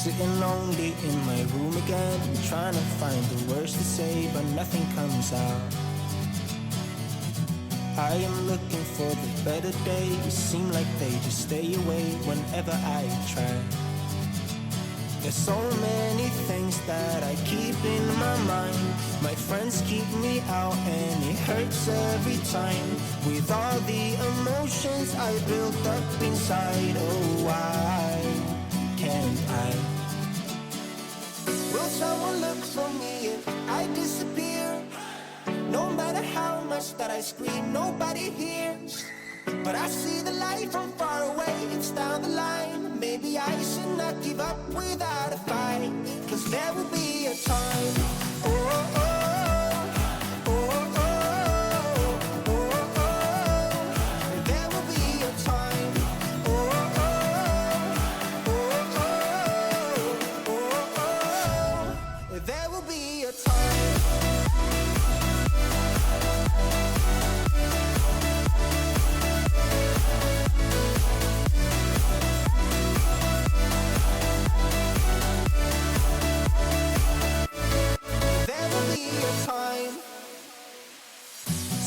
Sitting lonely in my room again, trying to find the words to say, but nothing comes out. I am looking for the better days, seem like they just stay away whenever I try. There's so many things that I keep in my mind. My friends keep me out and it hurts every time. With all the emotions I built up inside, oh why can't I? Will someone look for me if I disappear? No matter how much that I scream, nobody hears. But I see the light from far away, it's down the line. Maybe I should not give up without a fight, 'cause there will be a time. Oh, oh, oh, oh, oh, oh, oh. There will be a time. Oh, oh, oh, oh, oh, oh. There will be a time.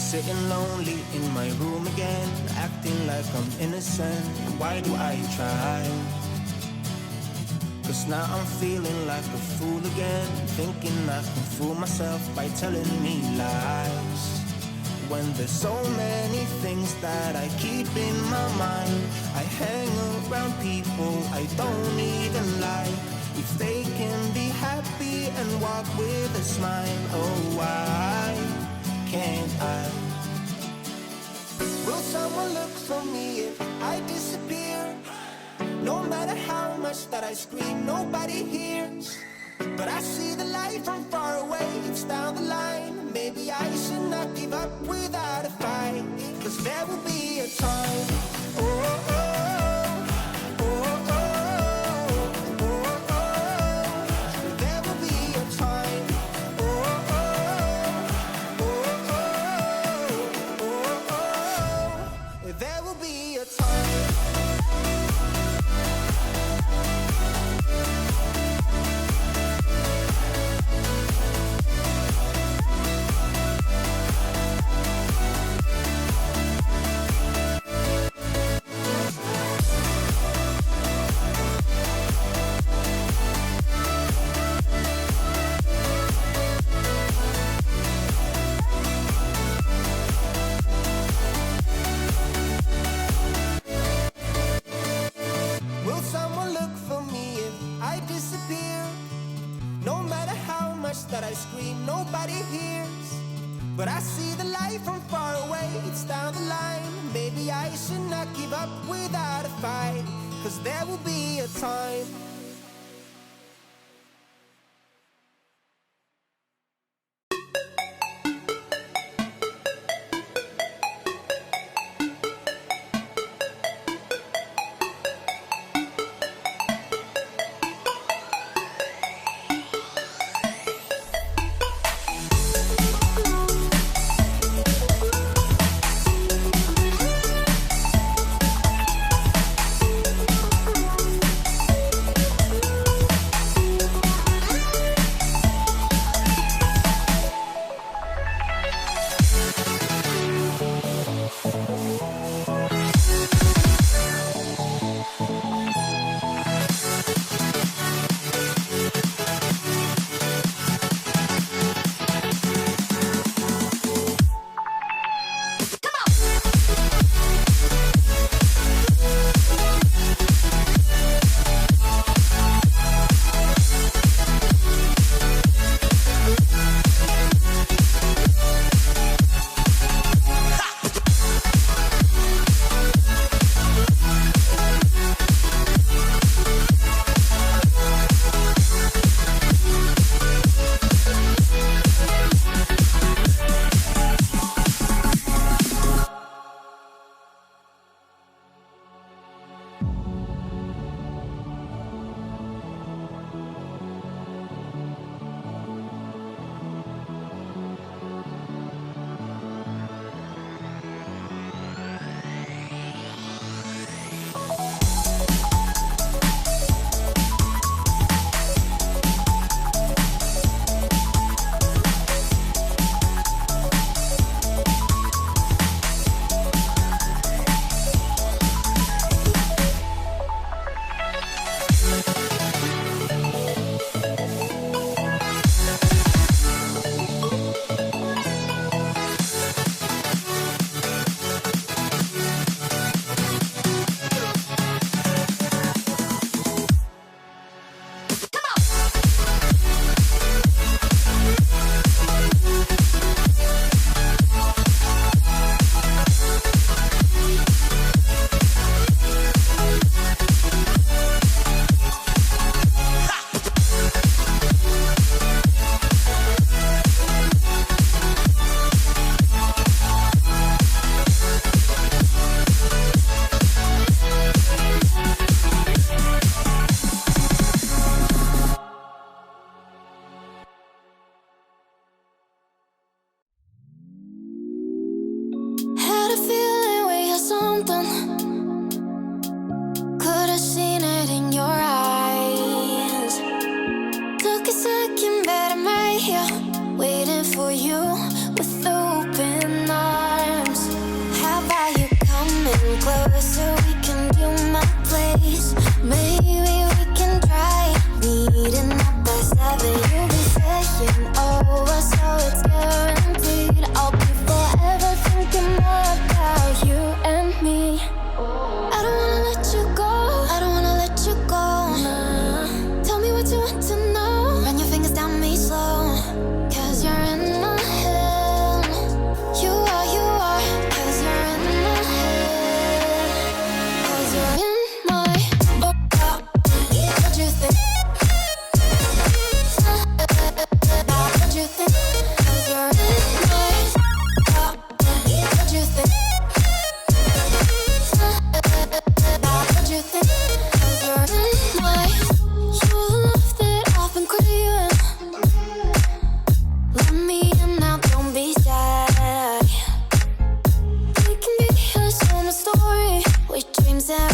Sitting lonely in my room again, acting like I'm innocent. Why do I try? 'Cause now I'm feeling like a fool again, thinking I can fool myself by telling me lies. When there's so many things that I keep in my mind, I hang around people I don't even like. If they can be happy and walk with a smile, oh why can't I? Will someone look for me if I disappear? No matter how much that I scream, nobody hears. But I see the light from far away, it's down the line. Maybe I should not give up without a fight, 'cause there will be a time. Oh, oh, oh, oh, oh, oh, oh. There will be a time. Oh, oh, oh, oh, oh, oh. There will be a time. That I scream, nobody hears. But I see the light from far away, it's down the line. Maybe I should not give up without a fight, 'cause there will be a time.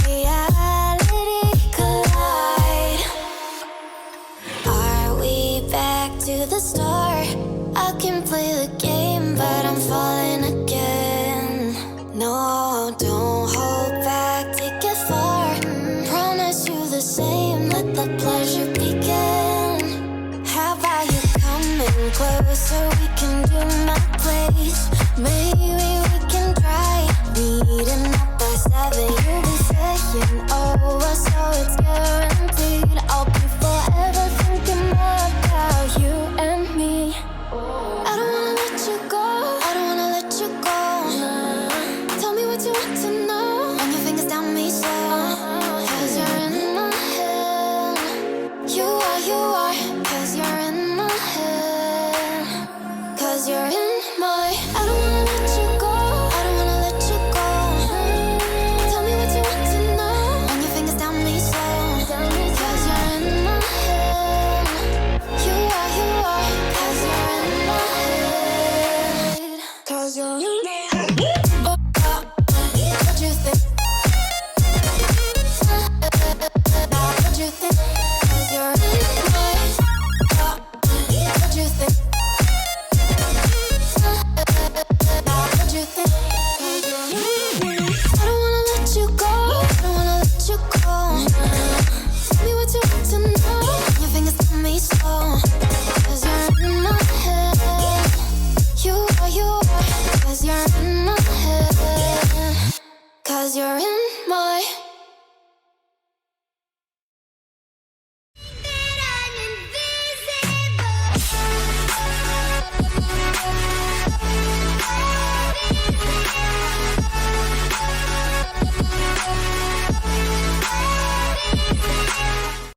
reality collide. Are we back to the start? I can play the game, but I'm falling again. No, don't hold back, take it far. Promise you the same, let the pleasure begin. How about you coming closer, we can do my place. Maybe we can try meeting up by 7. You'll be saying over, so it's guaranteed. I'll be forever thinking more about you and me. I don't wanna let you go, I don't wanna let you go. Tell me what you want to know. Run your fingers down me slow, 'cause you're in my head. You are, 'cause you're in my head. 'Cause you're in my, I don't wanna let you go, I don't wanna let you go. Tell me what you want to know. Run your fingers down me slow, 'cause you're in my head. You are, 'cause you're in my head. 'Cause you're in my head. What you think? What you think? 'Cause you're in my head. What you think? What you think? I don't wanna let you go, I don't wanna let you go. Tell me what you want to know. Your fingers on me slow, 'cause you're in my head. You are, 'cause you're in